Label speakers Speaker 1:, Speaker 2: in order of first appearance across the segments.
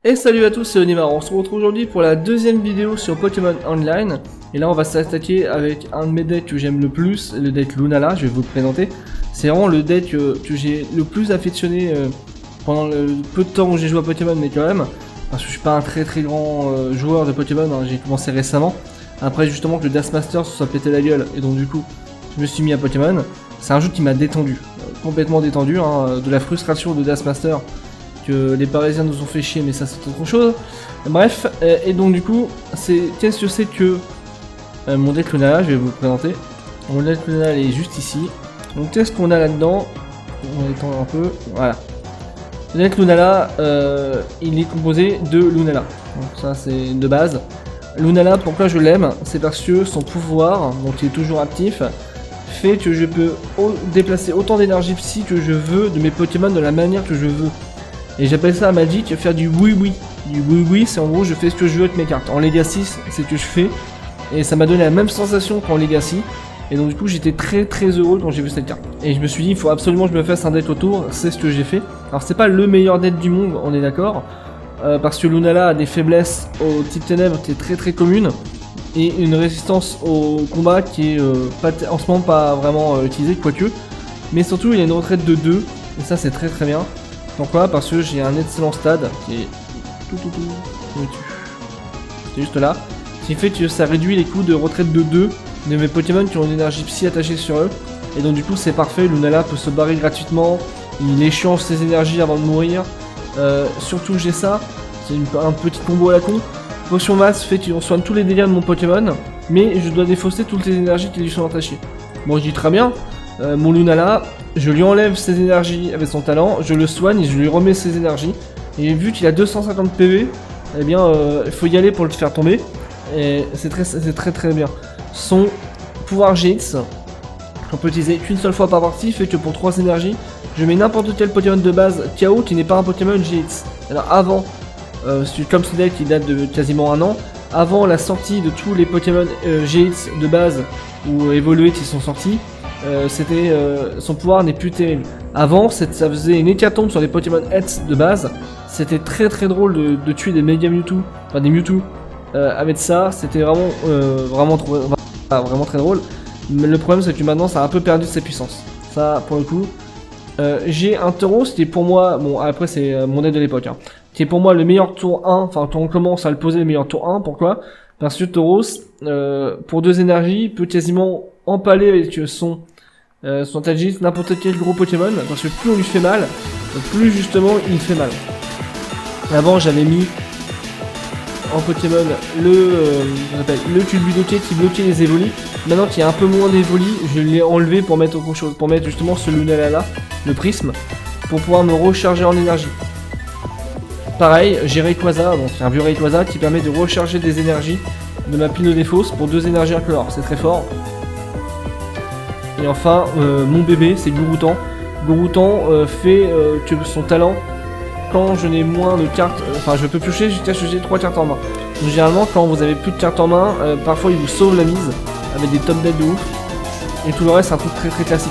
Speaker 1: Et salut à tous, c'est Onimar. On se retrouve aujourd'hui pour la deuxième vidéo sur Pokémon Online. Et là on va s'attaquer avec un de mes decks que j'aime le plus, le deck Lunala, je vais vous le présenter. C'est vraiment le deck que j'ai le plus affectionné pendant le peu de temps où j'ai joué à Pokémon, mais quand même. Parce que je suis pas un très grand joueur de Pokémon, hein, j'ai commencé récemment. Après justement que le Dash Master se soit pété la gueule, et donc du coup je me suis mis à Pokémon. C'est un jeu qui m'a détendu, complètement détendu, hein, de la frustration de Dash Master. Que les Parisiens nous ont fait chier, mais ça c'est autre chose. Bref, et donc du coup, qu'est-ce que c'est que mon deck Lunala, je vais vous le présenter. Mon deck Lunala est juste ici. Donc qu'est-ce qu'on a là-dedans? On va étendre un peu, voilà. Le deck Lunala, il est composé de Lunala. Donc ça c'est de base. Lunala, pourquoi je l'aime? C'est parce que son pouvoir, donc il est toujours actif, fait que je peux déplacer autant d'énergie psy que je veux de mes Pokémon de la manière que je veux. Et j'appelle ça à Magic faire du oui-oui. Du oui-oui, c'est en gros je fais ce que je veux avec mes cartes. En Legacy, c'est ce que je fais. Et ça m'a donné la même sensation qu'en Legacy. Et donc du coup j'étais très heureux quand j'ai vu cette carte. Et je me suis dit il faut absolument que je me fasse un deck autour, c'est ce que j'ai fait. Alors c'est pas le meilleur deck du monde, on est d'accord. Parce que Lunala a des faiblesses au type ténèbres qui est très commune. Et une résistance au combat qui est en ce moment pas vraiment utilisée, quoique. Mais surtout il y a une retraite de 2. Et ça c'est très bien. Pourquoi? Parce que j'ai un excellent stade qui est c'est juste là. Ce qui fait que ça réduit les coûts de retraite de 2 de mes Pokémon qui ont une énergie psy attachée sur eux. Et donc du coup c'est parfait, Lunala peut se barrer gratuitement, il échange ses énergies avant de mourir. Surtout j'ai ça, c'est un petit combo à la con. Potion masse fait qu'on soigne tous les dégâts de mon Pokémon, mais je dois défausser toutes les énergies qui lui sont attachées. Bon je dis très bien, mon Lunala, je lui enlève ses énergies avec son talent, je le soigne et je lui remets ses énergies. Et vu qu'il a 250 PV, eh bien il faut y aller pour le faire tomber. Et c'est très bien. Son pouvoir GX, qu'on peut utiliser qu'une seule fois par partie, fait que pour 3 énergies, je mets n'importe quel Pokémon de base KO qui n'est pas un Pokémon GX. Alors avant, comme ce deck qui date de quasiment un an, avant la sortie de tous les Pokémon GX de base ou évolués qui sont sortis, son pouvoir n'est plus terrible. Avant, ça faisait une hécatombe sur les Pokémon Heads de base. C'était très drôle de tuer des Mega Mewtwo, enfin des Mewtwo avec ça. C'était vraiment très drôle. Mais le problème c'est que maintenant ça a un peu perdu de sa puissance. Ça pour le coup. J'ai un Tauros qui est pour moi, bon après c'est mon deck de l'époque, hein, qui est pour moi le meilleur tour 1, enfin quand on commence à le poser le meilleur tour 1, pourquoi? Parce que Tauros, pour 2 énergies, peut quasiment empaler avec son Tagis n'importe quel gros Pokémon, parce que plus on lui fait mal, plus justement il fait mal. Avant j'avais mis en Pokémon le Culbudoké qui bloquait les évolis. Maintenant qu'il y a un peu moins d'évolis, je l'ai enlevé pour mettre autre chose, pour mettre justement ce Lunala là, le prisme, pour pouvoir me recharger en énergie. Pareil, j'ai Rayquaza, donc un vieux Rayquaza qui permet de recharger des énergies de ma pile de défausse pour 2 énergies incolores, c'est très fort. Et enfin, mon bébé, c'est Gouroutan. Gouroutan fait que son talent, quand je n'ai moins de cartes, enfin je peux piocher jusqu'à chercher 3 cartes en main. Donc, généralement, quand vous avez plus de cartes en main, parfois il vous sauve la mise avec des top decks de ouf. Et tout le reste, c'est un truc très classique.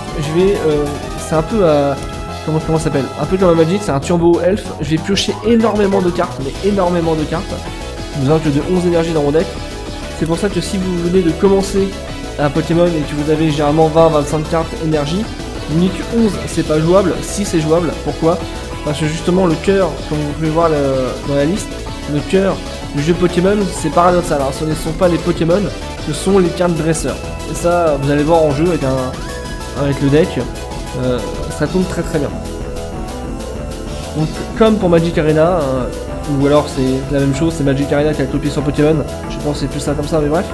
Speaker 1: C'est un peu à... Comment ça s'appelle? Un peu comme un Magic, c'est un turbo elf. Je vais piocher énormément de cartes, mais énormément de cartes. Vous avez que de 11 énergies dans mon deck. C'est pour ça que si vous venez de commencer un Pokémon et que vous avez généralement 20-25 cartes énergie, vous me dites que 11 c'est pas jouable, si c'est jouable, pourquoi? Parce que justement le cœur, comme vous pouvez voir dans la liste, le cœur du jeu Pokémon c'est paradoxal, alors ce ne sont pas les Pokémon, ce sont les cartes dresseurs. Et ça vous allez voir en jeu avec le deck, ça tourne très bien. Donc comme pour Magic Arena, ou alors c'est la même chose, c'est Magic Arena qui a copié sur Pokémon, je pense que c'est plus ça comme ça, mais bref.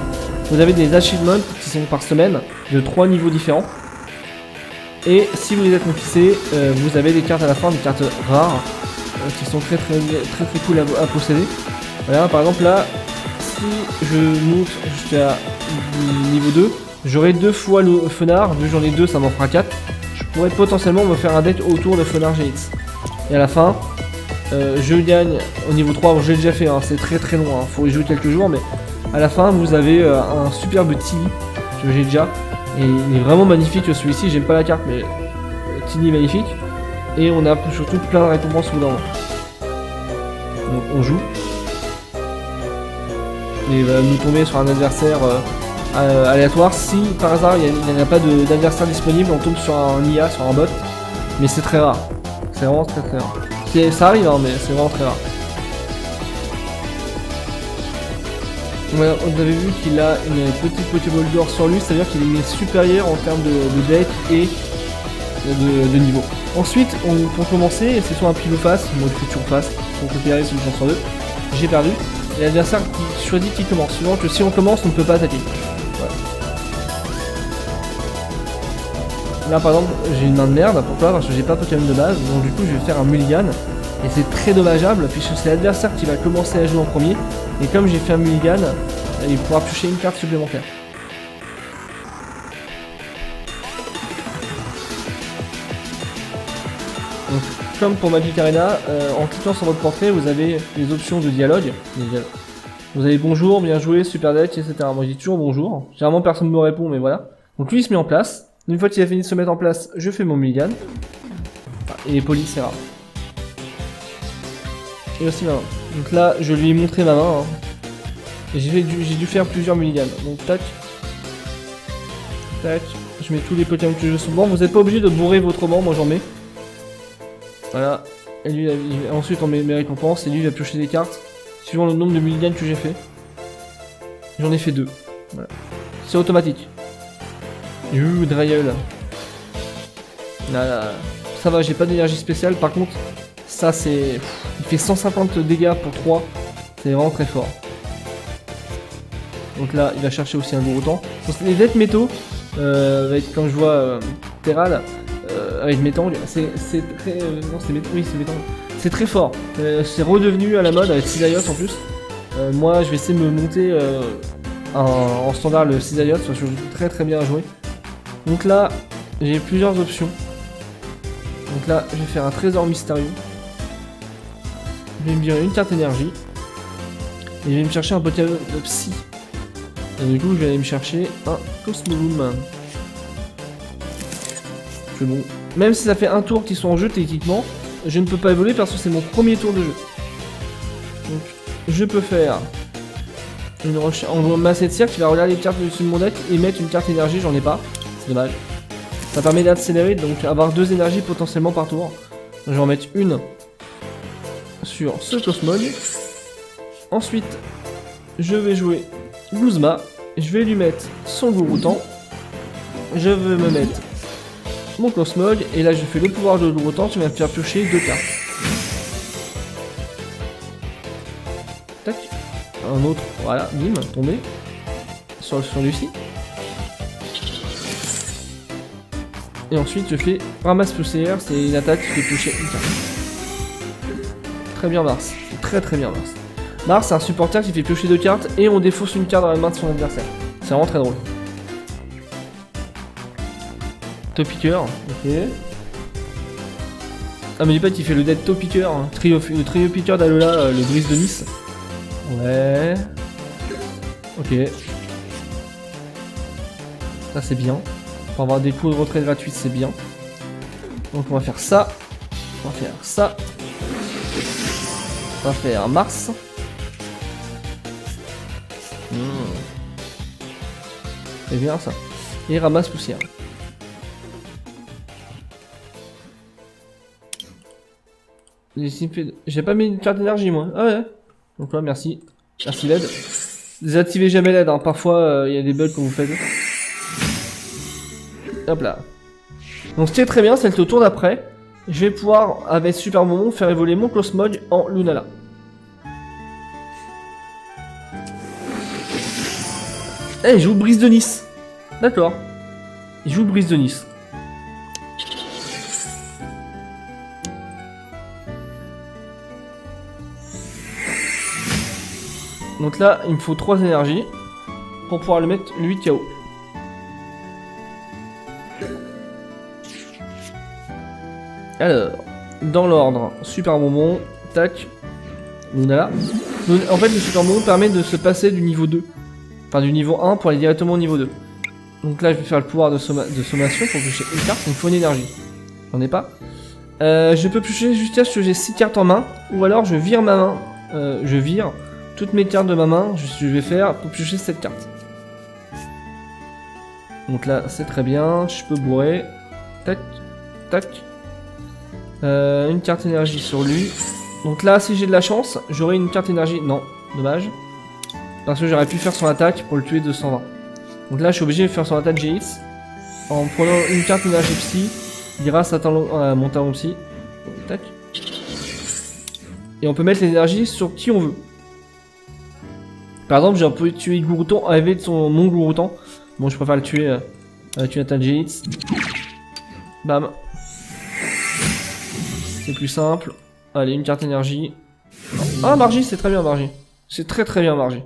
Speaker 1: Vous avez des achievements qui sont par semaine de 3 niveaux différents. Et si vous les êtes conquistés, vous avez des cartes à la fin, des cartes rares qui sont très cool à posséder. Voilà, par exemple là, si je monte jusqu'à niveau 2, j'aurai 2 fois le Fenard, vu que j'en ai 2 ça m'en fera 4. Je pourrais potentiellement me faire un deck autour de Fenard GX. Et à la fin, je gagne au niveau 3, bon, je l'ai déjà fait, hein, c'est très long, hein, faut y jouer quelques jours, mais à la fin vous avez un superbe Tilly que j'ai déjà. Et il est vraiment magnifique celui-ci, j'aime pas la carte mais Tilly est magnifique. Et on a surtout plein de récompenses au bout d'un moment. Donc on joue. Et il va nous tomber sur un adversaire aléatoire. Si par hasard il n'y a pas d'adversaire disponible, on tombe sur un IA, sur un bot. Mais c'est très rare. C'est vraiment très rare. Ça arrive hein, mais c'est vraiment très rare. Ouais, on avait vu qu'il a une petite Pokéball d'or sur lui, c'est-à-dire qu'il est supérieur en termes de deck et de niveau. Ensuite, pour commencer, c'est soit un pile ou face, moi je fais toujours face, pour récupérer c'est une chance sur deux. J'ai perdu. Et l'adversaire qui choisit qui commence. Suivant que si on commence, on ne peut pas attaquer. Voilà. Là par exemple, j'ai une main de merde, pourquoi? Parce que j'ai pas Pokémon de base, donc du coup je vais faire un mulligan. Et c'est très dommageable puisque c'est l'adversaire qui va commencer à jouer en premier. Et comme j'ai fait un mulligan, il pourra toucher une carte supplémentaire. Donc, comme pour Magic Arena, en cliquant sur votre portrait, vous avez les options de dialogue. Vous avez bonjour, bien joué, super deck, etc. Moi je dis toujours bonjour. Généralement personne ne me répond, mais voilà. Donc lui il se met en place. Une fois qu'il a fini de se mettre en place, je fais mon mulligan. Et poli, c'est rare. Et aussi ma main. Donc là, je lui ai montré ma main. Hein. Et j'ai dû faire plusieurs mulligans. Donc tac. Tac. Je mets tous les Pokémon que je joue sur le banc. Vous n'êtes pas obligé de bourrer votre banc, moi j'en mets. Voilà. Et lui, ensuite on met mes récompenses. Et lui, il va piocher des cartes. Suivant le nombre de mulligans que j'ai fait. J'en ai fait 2. Voilà. C'est automatique. Dryel. Là, ça va, j'ai pas d'énergie spéciale. Par contre, ça c'est... Il fait 150 dégâts pour 3. C'est vraiment très fort. Donc là, il va chercher aussi un Gouroutan. Les decks métaux, avec, quand je vois Terral, avec Métang, c'est très... non, c'est Métang, oui, c'est Métang. C'est très fort. C'est redevenu à la mode avec Cisaillot en plus. Moi, je vais essayer de me monter en standard le Cisaillot, parce que je joue très bien à jouer. Donc là, j'ai plusieurs options. Donc là, je vais faire un trésor mystérieux. Je vais me virer une carte énergie. Et je vais me chercher un Pokémon de Psy. Et du coup, je vais aller me chercher un Cosmoloom. C'est bon. Même si ça fait un tour qu'ils sont en jeu, techniquement, je ne peux pas évoluer parce que c'est mon premier tour de jeu. Donc, je peux faire une recherche en masse de cirque qui va regarder les cartes dessus de mon deck et mettre une carte énergie, j'en ai pas. C'est dommage. Ça permet d'accélérer, donc avoir 2 énergies potentiellement par tour. Je vais en mettre une sur ce Cosmog. Ensuite, je vais jouer Guzma. Je vais lui mettre son Gouroutan. Je vais me mettre mon Cosmog. Et là, je fais le pouvoir de Gouroutan qui va me faire piocher 2 cartes. Tac. Un autre, voilà, bim, tombé. Sur lui-ci. Et ensuite, je fais ramasse poussière, c'est une attaque qui fait piocher une carte. Très bien Mars, très bien Mars. Mars, c'est un supporter qui fait piocher 2 cartes et on défausse une carte dans la main de son adversaire. C'est vraiment très drôle. Topiqueur, ok. Ah mais dis pas qu'il fait le dead Topiqueur, hein. Le trio piqueur d'Alola, le brise de Nice. Ouais. Ok. Ça c'est bien. Pour avoir des coups de retrait gratuits, c'est bien. Donc on va faire ça. On va faire ça. On va faire Mars. C'est bien ça. Et ramasse poussière. J'ai pas mis une carte d'énergie moi. Ah ouais. Donc là merci. Merci LED. Désactivez jamais LED, hein. Parfois il y a des bugs quand vous faites. Hop là. Donc ce qui est très bien, c'est que au tour d'après, je vais pouvoir, avec Super Momon, faire évoluer mon Cosmog en Lunala. Eh, il joue Brise de Nice. D'accord. Il joue Brise de Nice. Donc là, il me faut 3 énergies pour pouvoir le mettre lui KO. Alors, dans l'ordre, Super Momon, tac, Lunala. En fait, le Super Momon permet de se passer du niveau 2. Enfin, du niveau 1 pour aller directement au niveau 2. Donc là, je vais faire le pouvoir de sommation pour piocher une carte, il me faut une énergie. J'en ai pas. Je peux piocher jusqu'à ce que j'ai 6 cartes en main, ou alors je vire ma main je vire toutes mes cartes de ma main. Je vais faire pour piocher cette carte. Donc là, c'est très bien. Je peux bourrer. Tac, tac. Une carte énergie sur lui. Donc là, si j'ai de la chance, j'aurai une carte énergie. Non, dommage. Parce que j'aurais pu faire son attaque pour le tuer de 120. Donc là, je suis obligé de faire son attaque GX. En prenant une carte énergie psy grâce à mon talon psy. Tac. Et on peut mettre l'énergie sur qui on veut. Par exemple, j'ai un peu tué Gourouton avec mon Gourouton. Bon, je préfère le tuer avec une attaque GX. Bam. C'est plus simple. Allez, une carte énergie. Ah, Margie, c'est très bien, Margie. C'est très très bien, Margie.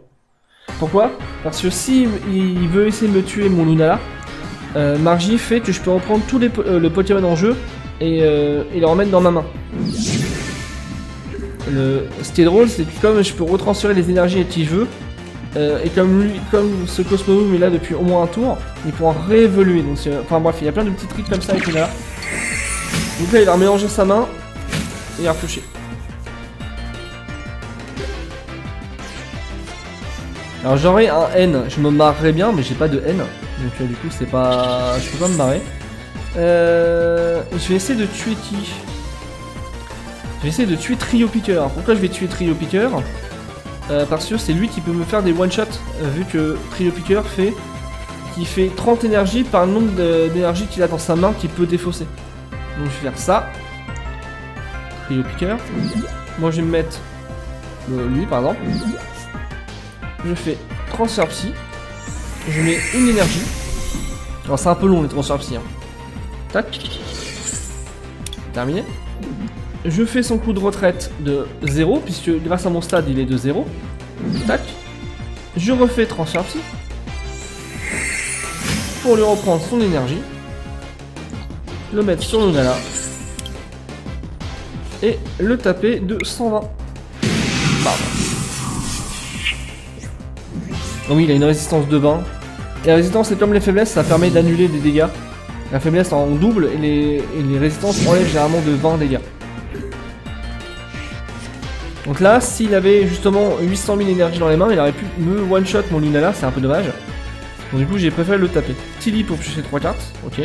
Speaker 1: Pourquoi? Parce que si il veut essayer de me tuer mon Lunala, Margie fait que je peux reprendre tous le Pokémon en jeu et les remettre dans ma main. Ce qui est drôle, c'est que comme je peux retransférer les énergies à qui je veux, et comme ce Cosmoboom est là depuis au moins un tour, il pourra réévoluer. Donc, enfin bref, il y a plein de petits trucs comme ça avec Lunala. Donc là, il va mélanger sa main et il va repiocher. Alors j'aurais un N, je me marrerais bien, mais j'ai pas de N. Donc du coup c'est pas... je peux pas me marrer. Je vais essayer de tuer qui? Je vais essayer de tuer Trio Piqueur. Pourquoi je vais tuer Trio Piqueur? Parce que c'est lui qui peut me faire des one-shots, vu que Trio Piqueur fait 30 énergies par le nombre d'énergie qu'il a dans sa main qu'il peut défausser. Donc je vais faire ça. Trio Piqueur. Moi je vais me mettre lui par exemple. Je fais transfert psy. Je mets une énergie. Alors c'est un peu long les transferts psy. Hein. Tac. Terminé. Je fais son coup de retraite de 0, puisque grâce à mon stade il est de 0. Tac. Je refais transfert psy. Pour lui reprendre son énergie. Le mettre sur le Lunala. Et le taper de 120. Pardon. Oh oui, il a une résistance de 20. Et la résistance, c'est comme les faiblesses, ça permet d'annuler des dégâts. La faiblesse en double et les résistances enlèvent généralement de 20 dégâts. Donc là, s'il avait justement 800 000 énergie dans les mains, il aurait pu me one-shot mon Lunala, c'est un peu dommage. Donc du coup, j'ai préféré le taper. Tilly pour piocher 3 cartes, ok.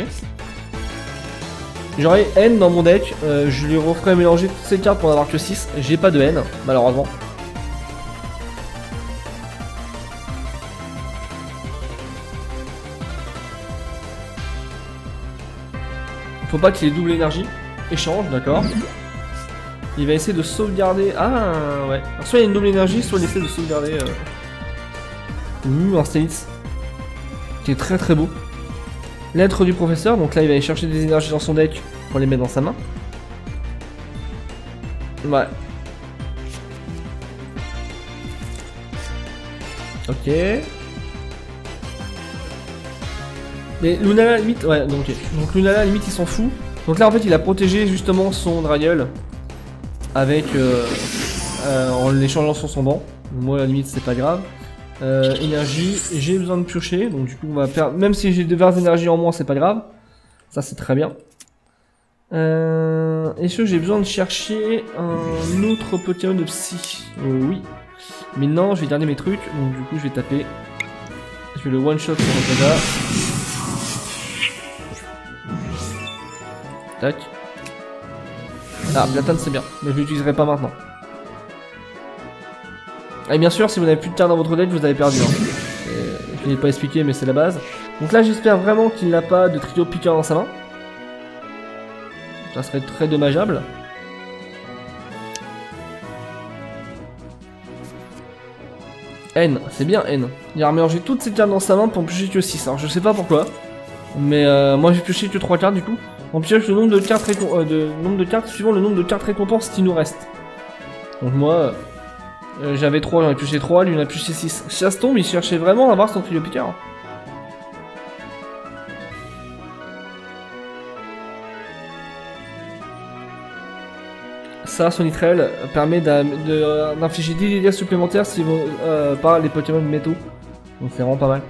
Speaker 1: J'aurais N dans mon deck, je lui referai mélanger toutes ces cartes pour n'avoir que 6. J'ai pas de N, malheureusement. Faut pas qu'il ait double énergie. Échange, d'accord. Il va essayer de sauvegarder... Ah, ouais. Alors, soit il y a une double énergie, soit il essaie de sauvegarder... un Stélitz. Qui est très très beau. Lettre du professeur, donc là il va aller chercher des énergies dans son deck pour les mettre dans sa main. Ouais. Ok. Mais Lunala limite, ouais, donc ok. Donc Lunala limite il s'en fout. Donc là en fait il a protégé justement son Dragueul avec en l'échangeant sur son banc. Moi à la limite c'est pas grave. Énergie, j'ai besoin de piocher, donc du coup on va perdre. Même si j'ai 2 verres d'énergie en moins, c'est pas grave. Ça c'est très bien. Est-ce que j'ai besoin de chercher un autre Pokémon de psy? Oui. Mais non, je vais garder mes trucs, donc du coup je vais taper. Je vais le one shot sur Rayquaza. Tac. Ah, Platane c'est bien, mais je l'utiliserai pas maintenant. Et bien sûr, si vous n'avez plus de cartes dans votre deck, vous avez perdu. Hein. Je ne l'ai pas expliqué, mais c'est la base. Donc là, j'espère vraiment qu'il n'a pas de Trio Piqueur dans sa main. Ça serait très dommageable. N, c'est bien N. Il a mélangé toutes ses cartes dans sa main pour piocher que 6. Alors je sais pas pourquoi. Mais moi j'ai pioché que 3 cartes du coup. On pioche le nombre de cartes, suivant le nombre de cartes récompenses qui nous reste. Donc moi... j'avais 3, j'en ai pioché 3, lui il en a pioché 6. Si ça se tombe, il cherchait vraiment à avoir son Trio Piqueur. Ça, Sonitrel permet d'infliger 10 dégâts supplémentaires par les Pokémon métaux. Donc c'est vraiment pas mal.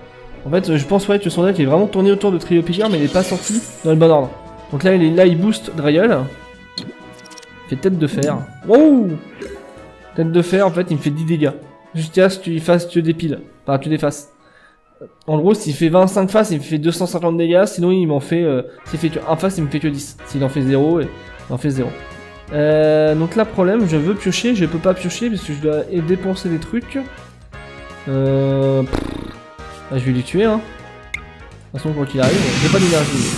Speaker 1: En fait, je pense ouais, que son deck est vraiment tourné autour de Trio Piqueur, mais il est pas sorti dans le bon ordre. Donc là, il booste Dragueul. Fait tête de fer. Wow! Tête de fer, en fait, il me fait 10 dégâts. Jusqu'à ce que tu dépiles. Enfin, tu défasses. En gros, s'il fait 25 faces, il me fait 250 dégâts. Sinon, il m'en fait... s'il fait que 1 face, il me fait que 10. S'il en fait 0, il en fait 0. Donc là, problème, je veux piocher. Je peux pas piocher parce que je dois dépenser des trucs. Je vais les tuer, hein. De toute façon, quand il arrive, j'ai pas d'énergie.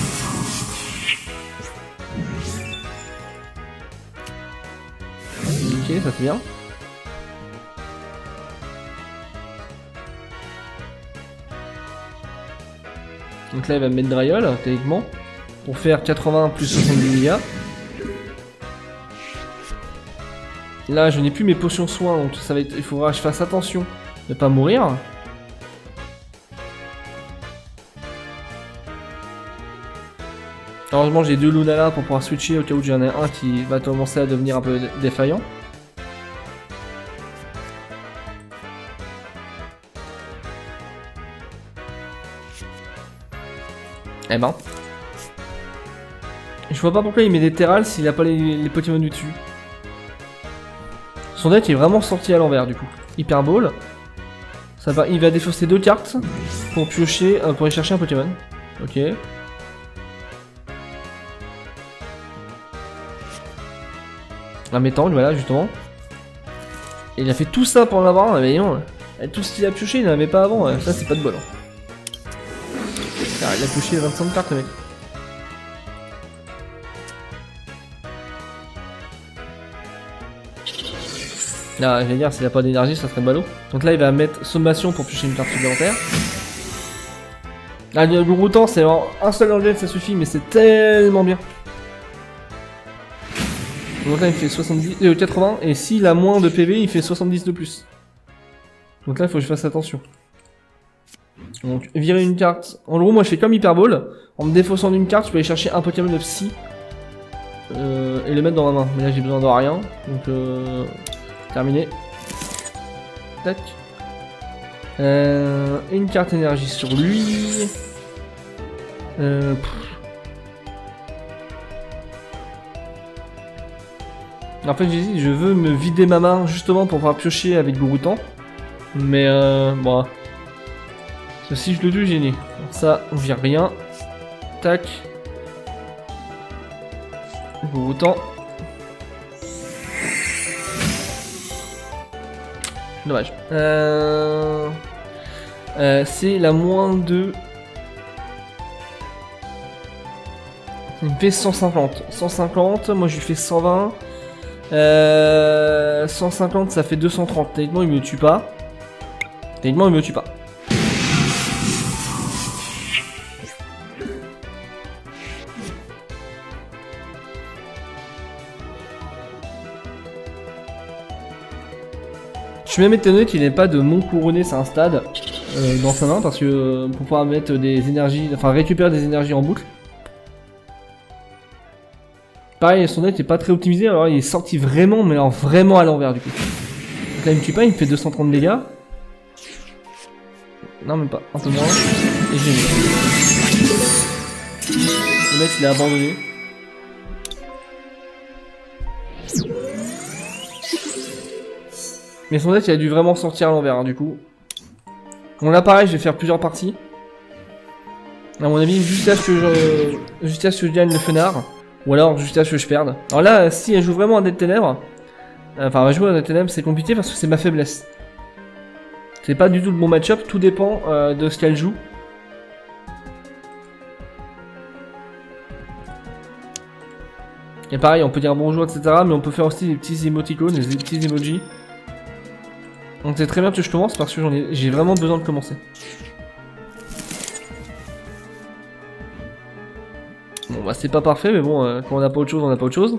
Speaker 1: Ok, ça c'est bien. Donc là, il va me mettre Dryol, techniquement, pour faire 80 plus 70 dégâts. Là, je n'ai plus mes potions soins, donc ça va être, il faudra que je fasse attention de pas mourir. Heureusement, j'ai 2 Lunala pour pouvoir switcher au cas où j'en ai un qui va commencer à devenir un peu défaillant. Eh ben. Je vois pas pourquoi il met des Terrals s'il a pas les Pokémon du dessus. Son deck est vraiment sorti à l'envers du coup. Hyper Ball. Ça va, il va défausser 2 cartes pour piocher, pour aller chercher un Pokémon. Ok. Un métal, voilà, justement. Et il a fait tout ça pour en avoir un, mais non. Tout ce qu'il a pioché, il n'en avait pas avant. Ça, c'est pas de bol. Ah, il a pioché 25 cartes, le mec. Là, je vais dire, s'il a pas d'énergie, ça serait ballot. Donc là, il va mettre sommation pour piocher une carte supplémentaire. Ah, le Gouroutan, c'est un seul engel, ça suffit, mais c'est tellement bien. Donc là, il fait 80, et s'il a moins de PV, il fait 70 de plus. Donc là, il faut que je fasse attention. Donc, virer une carte. En gros, moi, je fais comme Hyper Ball. En me défaussant d'une carte, je peux aller chercher un Pokémon de Psy. Et le mettre dans ma main. Mais là, j'ai besoin de rien. Donc, terminé. Tac. Une carte énergie sur lui. En fait, j'hésite, je veux me vider ma main justement pour pouvoir piocher avec Gouroutan. Mais bon. Parce que si je le tue, j'ai nié. Ça, on vire rien. Tac. Gouroutan. Dommage. C'est la moins de... Il me fait 150. 150, moi je lui fais 120. 150, ça fait 230. Techniquement, il me tue pas. Techniquement, il me tue pas. Je suis même étonné qu'il n'ait pas de Mont Couronné, c'est un stade dans sa main, parce que pour pouvoir mettre des énergies, enfin récupérer des énergies en boucle. Pareil, son deck est pas très optimisé, alors il est sorti vraiment, mais alors vraiment à l'envers du coup. Donc là il me tue pas, il me fait 230 dégâts. Non même pas, un peu moins. Et j'ai mis. Le mec il a abandonné. Mais son deck il a dû vraiment sortir à l'envers du coup. Bon là pareil, je vais faire plusieurs parties. À mon avis, jusqu'à ce que je gagne le Fenard. Ou alors jusqu'à ce que je perde. Alors là, si elle joue vraiment un Dead Ténèbres, enfin, elle va jouer un Dead Ténèbres, c'est compliqué parce que c'est ma faiblesse. C'est pas du tout le bon match-up, tout dépend de ce qu'elle joue. Et pareil, on peut dire bonjour, etc. Mais on peut faire aussi des petits émoticônes, des petits emojis. Donc c'est très bien que je commence parce que j'ai vraiment besoin de commencer. Bon bah c'est pas parfait mais bon quand on n'a pas autre chose on n'a pas autre chose.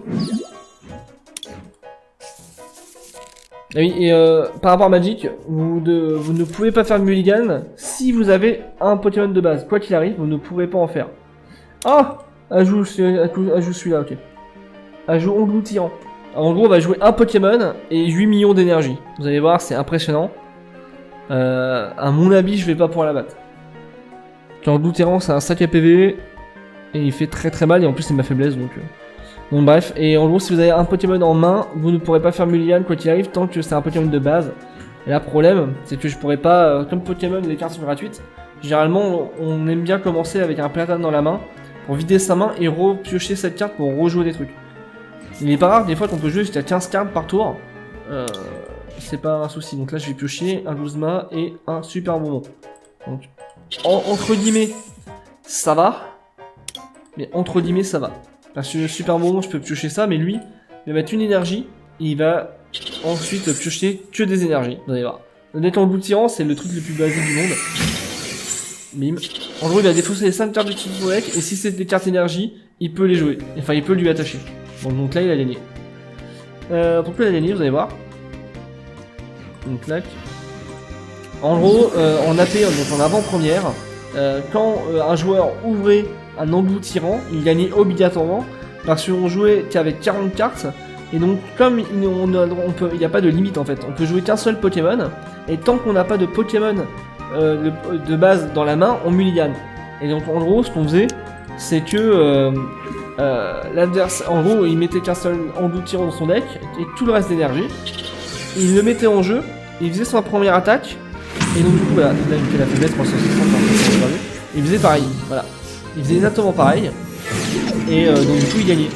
Speaker 1: Ah oui et par rapport à Magic, vous ne pouvez pas faire de mulligan si vous avez un Pokémon de base. Quoi qu'il arrive, vous ne pourrez pas en faire. Ah, ajoute celui-là, ok. Ajoute Onglou Tyran. Alors, en gros on va jouer un Pokémon et 8 millions d'énergie. Vous allez voir c'est impressionnant. À mon avis je vais pas pouvoir la battre. Onglou Tyran c'est un sac à PV. Et il fait très très mal et en plus c'est ma faiblesse donc Donc bref, et en gros si vous avez un Pokémon en main, vous ne pourrez pas faire Mulligan quoi qu'il arrive tant que c'est un Pokémon de base. Et là problème, c'est que je pourrais pas, comme Pokémon les cartes sont gratuites, généralement on aime bien commencer avec un platane dans la main pour vider sa main et repiocher cette carte pour rejouer des trucs. Il est pas rare des fois qu'on peut jouer jusqu'à 15 cartes par tour, c'est pas un souci. Donc là je vais piocher un Guzma et un Super Bonbon. Donc entre guillemets ça va, mais entre guillemets ça va. Parce que le Super Bonbon je peux piocher ça, mais lui il va mettre une énergie et il va ensuite piocher que des énergies, vous allez voir. Le Engloutirant c'est le truc le plus basique du monde. Bim. En gros il va défausser les 5 cartes de type Boek et si c'est des cartes énergie, il peut les jouer. Enfin il peut lui attacher. Bon, donc là il a gagné. Pourquoi il a gagné, vous allez voir. Donc là. En gros, en AP, donc en avant-première, quand un joueur ouvrait un Engloutirant, il gagnait obligatoirement parce qu'on jouait qu'avec 40 cartes. Et donc comme il n'y a pas de limite en fait, on peut jouer qu'un seul Pokémon. Et tant qu'on n'a pas de Pokémon de base dans la main, on mulligan. Et donc en gros ce qu'on faisait, c'est que l'adversaire, en gros il mettait qu'un seul Engloutirant dans son deck et tout le reste d'énergie. Il le mettait en jeu, il faisait sa première attaque. Et donc du coup voilà, là il fait la faiblesse 360, il faisait pareil, voilà. Il faisait exactement pareil. Et donc du coup il gagnait.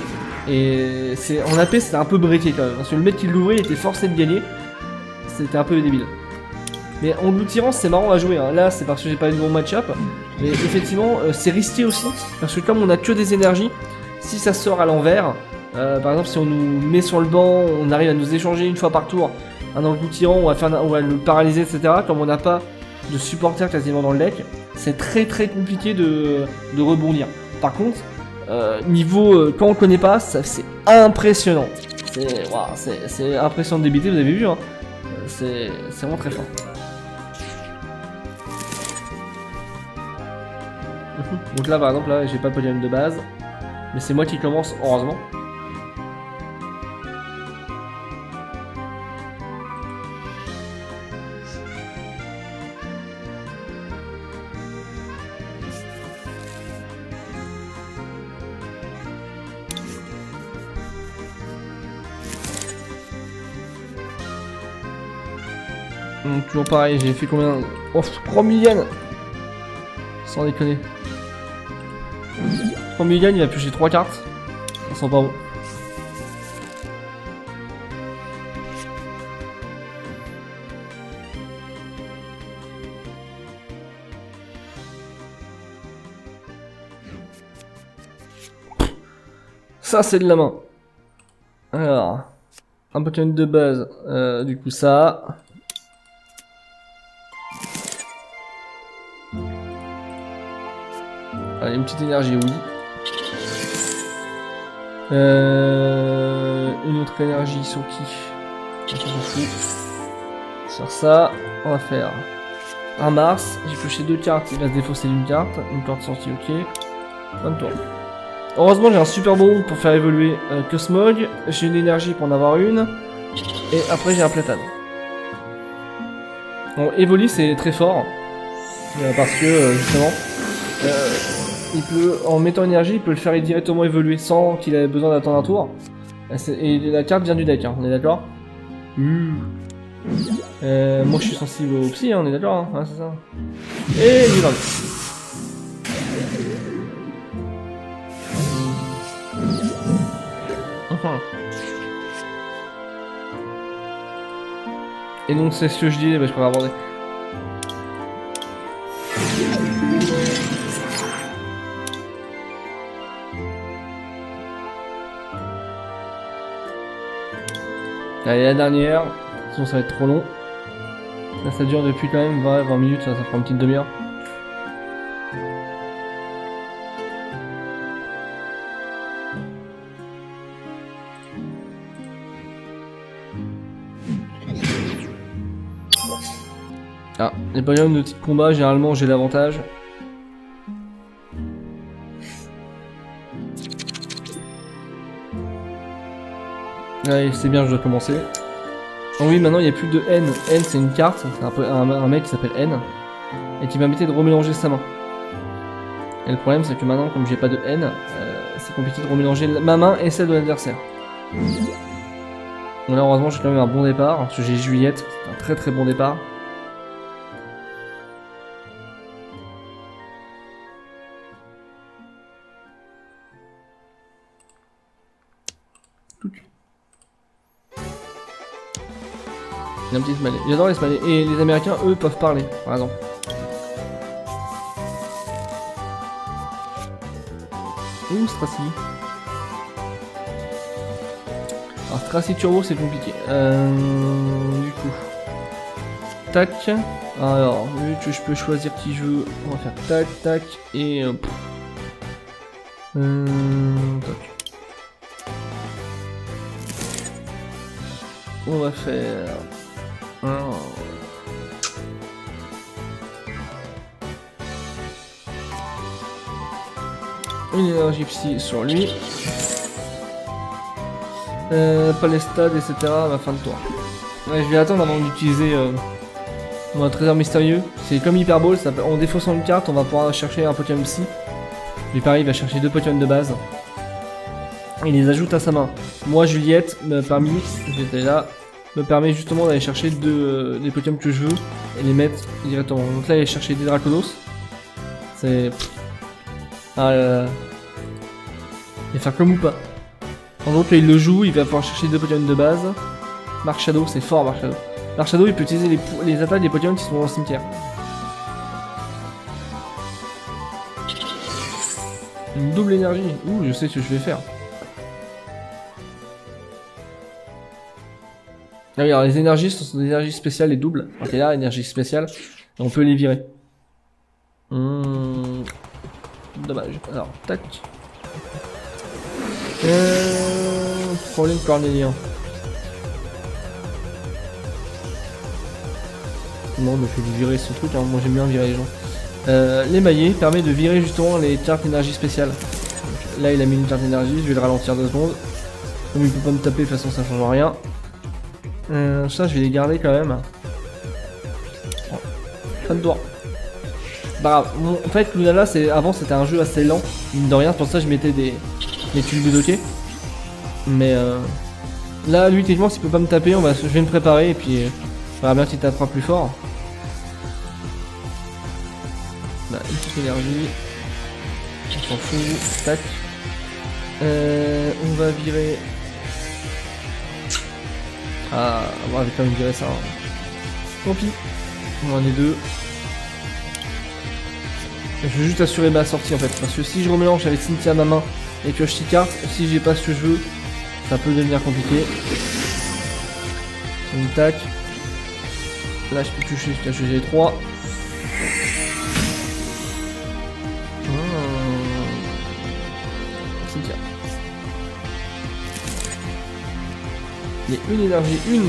Speaker 1: Et en AP c'était un peu breaké quand même, parce que le mec qui l'ouvrait il était forcé de gagner. C'était un peu débile. Mais Engloutirant c'est marrant à jouer, hein. Là c'est parce que j'ai pas eu de bon match-up. Mais effectivement c'est risqué aussi, parce que comme on a que des énergies, si ça sort à l'envers, par exemple si on nous met sur le banc, on arrive à nous échanger une fois par tour un Engloutirant, on va le paralyser etc. Comme on n'a pas de supporter quasiment dans le deck, c'est très compliqué de rebondir. Par contre, niveau quand on connaît pas, c'est impressionnant. C'est impressionnant de débiter, vous avez vu, hein. C'est vraiment très fort. Donc là par exemple, là j'ai pas de Pokémon de base, mais c'est moi qui commence, heureusement. Donc toujours pareil, j'ai fait combien? Oh, 3 millions. Sans déconner. 3 millions, il va piocher 3 cartes. Ça sent pas bon. Ça c'est de la main. Alors, un Pokémon de base, du coup ça. Allez, une petite énergie, oui. Une autre énergie sur qui? On s'en fout. Sur ça, on va faire un Mars. J'ai pioché 2 cartes, il va se défausser d'une carte. Une carte sortie, ok. 20 tours. Heureusement, j'ai un super bon pour faire évoluer Cosmog. J'ai une énergie pour en avoir une. Et après, j'ai un platane. Bon, Evoli, c'est très fort. Parce que, justement, il peut, en mettant énergie, il peut le faire directement évoluer sans qu'il ait besoin d'attendre un tour. Et la carte vient du deck, hein, on est d'accord? Moi je suis sensible au psy, hein, on est d'accord, hein, ouais, c'est ça. Et il va. Et donc c'est ce que je dis, bah, je pourrais aborder. Allez, la dernière, sinon ça va être trop long. Là ça dure depuis quand même 20 minutes, ça fera une petite demi-heure. Ah, les Pokémon de type combat, généralement j'ai l'avantage. Allez, c'est bien, je dois commencer. Oh oui, maintenant il n'y a plus de N. N c'est une carte, c'est un mec qui s'appelle N. Et qui va m'aider de remélanger sa main. Et le problème c'est que maintenant, comme j'ai pas de N, c'est compliqué de remélanger ma main et celle de l'adversaire. Bon, là, heureusement, j'ai quand même un bon départ, parce que j'ai Juliette, c'est un très très bon départ. Il y a un petit smiley. J'adore les smileys. Et les Américains, eux, peuvent parler, par exemple. Ouh, Stracy. Alors, Stracy Turbo, c'est compliqué. Du coup. Tac. Alors, vu que je peux choisir qui je veux, on va faire tac, tac, et... tac. On va faire... Une énergie psy sur lui. Pas les stades, etc. à la fin de tour. Ouais, je vais attendre avant d'utiliser mon trésor mystérieux. C'est comme Hyper Ball, en défaussant une carte, on va pouvoir chercher un Pokémon psy. Lui pareil, il va chercher 2 Pokémon de base. Il les ajoute à sa main. Moi, Juliette, j'étais là, me permet justement d'aller chercher des Pokémon que je veux et les mettre directement. Donc là, il va chercher des Draconos. C'est... Ah là là. Il va faire comme ou pas. En gros, là, il le joue, il va pouvoir chercher 2 Pokémon de base. Mark Shadow, c'est fort Mark Shadow. Mark Shadow, il peut utiliser les attaques des Pokémon qui sont dans le cimetière. Une double énergie. Ouh, je sais ce que je vais faire. Ah oui, alors les énergies, ce sont des énergies spéciales et doubles. Ok, là, énergie spéciale. Et on peut les virer. Dommage. Alors, tac. Problème cornélien. Non, mais je vais lui virer son truc, hein. Moi j'aime bien virer les gens. L'émaillé permet de virer justement les cartes énergie spéciales. Donc, là, il a mis une carte énergie, je vais le ralentir 2 secondes. Comme il peut pas me taper, de toute façon, ça change rien. Ça, je vais les garder quand même. Fin de tour. Bah, en fait, Lunala, avant c'était un jeu assez lent, mine de rien, pour ça je mettais des tuiles Budokai. Mais là, lui, techniquement, s'il peut pas me taper, je vais me préparer et puis on verra bien s'il tapera plus fort. Là, une petite énergie. On s'en fout. Tac. On va virer. Ah, on va quand même virer ça. Hein. Tant pis. On en est 2. Je veux juste assurer ma sortie en fait, parce que si je remélange avec Cynthia à ma main et que je tire carte, si j'ai pas ce que je veux, ça peut devenir compliqué. Une tac. Là je peux toucher jusqu'à GG 3. Cynthia. Il y a une énergie, une.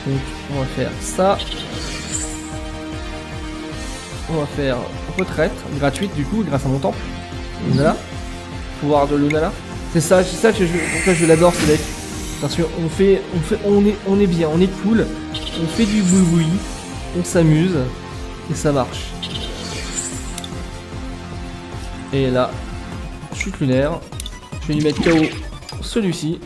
Speaker 1: Donc on va faire ça. On va faire retraite gratuite du coup grâce à mon temple. Lunala. Pouvoir de Lunala. C'est ça que pourquoi je l'adore ce deck. Parce qu'on on est bien, on est cool, on fait du boui-boui, on s'amuse et ça marche. Et là, chute lunaire. Je vais lui mettre KO celui-ci.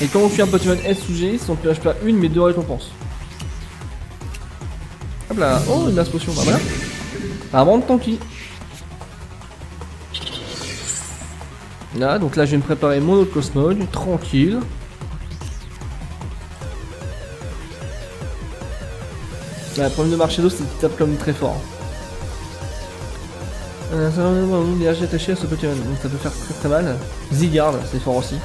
Speaker 1: Et quand on tue un Pokémon S ou G, si on ne pioche pas une mais 2 récompenses. Hop là, oh une masse potion, bah voilà. Avant de tanky. Là, donc là je vais me préparer mon autre Cosmog, tranquille. Là, le problème de Mark Shadow, c'est qu'il tape comme très fort. Ça va avoir une énergie attachée à ce Pokémon, donc ça peut faire très très mal. Zygarde, c'est fort aussi.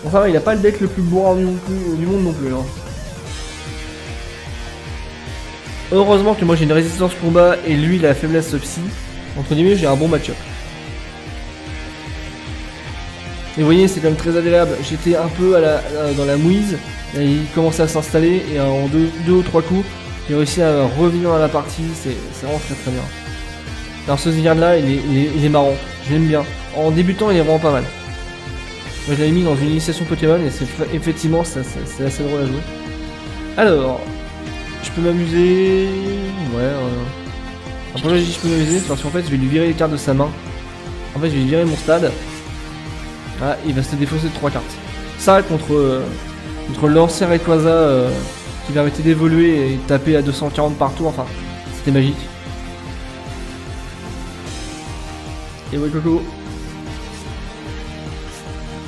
Speaker 1: Bon ça va, il a pas le deck le plus bourrin du monde non plus. Hein. Heureusement que moi j'ai une résistance combat et lui il a la faiblesse psy. Entre guillemets j'ai un bon match-up. Et vous voyez c'est quand même très agréable. J'étais un peu dans la mouise. Et il commençait à s'installer et en deux ou trois coups j'ai réussi à revenir dans la partie. C'est vraiment très très bien. Alors ce Zygarde là il est marrant. Je l'aime bien. En débutant il est vraiment pas mal. Moi je l'avais mis dans une initiation Pokémon et c'est effectivement c'est assez drôle à jouer. Alors... Je peux m'amuser... Ouais... Après là, je peux m'amuser parce qu'en fait, je vais lui virer les cartes de sa main. En fait, je vais lui virer mon stade. Ah, il va se défausser de 3 cartes. Ça, contre l'ancien Rayquaza qui permettait d'évoluer et de taper à 240 par tour, enfin, c'était magique. Et ouais, Coco.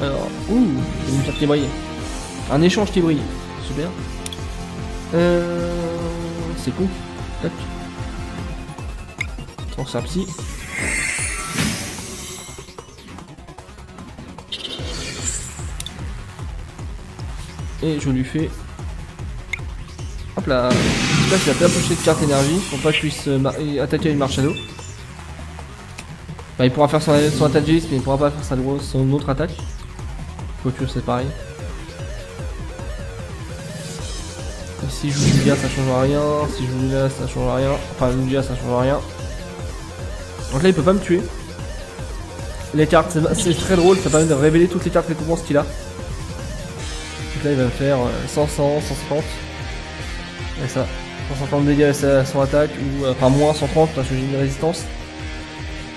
Speaker 1: Alors, une carte qui brille. Un échange qui brille. Super. C'est cool. Tac. Transfert psy. Et je lui fais... Hop là. Là, il a bien poché de carte énergie pour pas que je puisse attaquer avec Marshado. Bah, il pourra faire son attaque Gélis, mais il pourra pas faire son autre attaque. Quoique c'est pareil. Et si je joue Lugia, ça change rien. Si je joue Lugia, ça change rien. Enfin, Lugia, ça change rien. Donc là, il peut pas me tuer. Les cartes, c'est très drôle, ça permet de révéler toutes les cartes récompenses qu'il a. Donc là, il va me faire 100, 100, 150. Et ça, 150 dégâts à son attaque, ou enfin moins 130 parce que j'ai une résistance.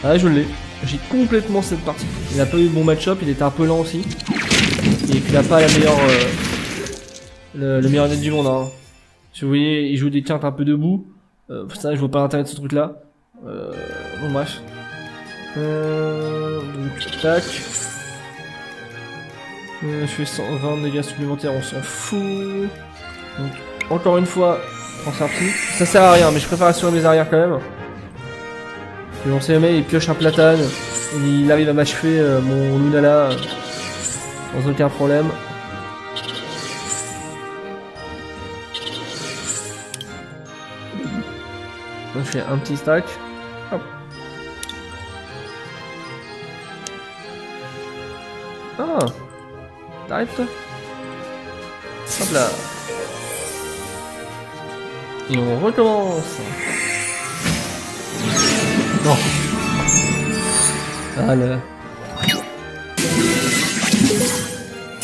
Speaker 1: Ah, je l'ai. J'ai complètement cette partie. Il a pas eu de bon match-up, il était un peu lent aussi. Et puis il a pas la meilleure, le meilleur net du monde. Hein. Si vous voyez, il joue des cartes un peu debout. Ça, je vois pas l'intérêt de ce truc-là. Bon, bref. Donc, tac. Je fais 120 dégâts supplémentaires, on s'en fout. Donc, encore une fois, transfert psy. Ça sert à rien, mais je préfère assurer mes arrières quand même. Et on sait jamais, il pioche un platane. Et il arrive à m'achever mon Lunala sans aucun problème. Donc, je fais un petit stack. Hop. Ah, t'arrêtes toi. Hop là. Et on recommence. Non. Ah le...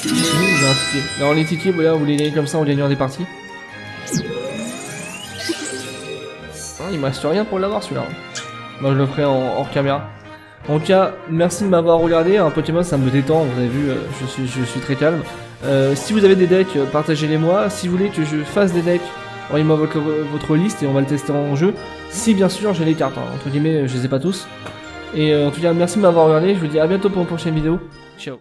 Speaker 1: J'ai un ticket. Alors les tickets, voilà, vous les gagnez comme ça en gagnant des parties. Ah, il me reste rien pour l'avoir celui-là. Moi je le ferai hors caméra. En tout cas, merci de m'avoir regardé. Un Pokémon, ça me détend, vous avez vu, je suis très calme. Si vous avez des decks, partagez-les moi. Si vous voulez que je fasse des decks, envoyez-moi votre liste et on va le tester en jeu. Si bien sûr j'ai les cartes, hein. Entre guillemets, je les ai pas tous. Et en tout cas, merci de m'avoir regardé. Je vous dis à bientôt pour une prochaine vidéo. Ciao.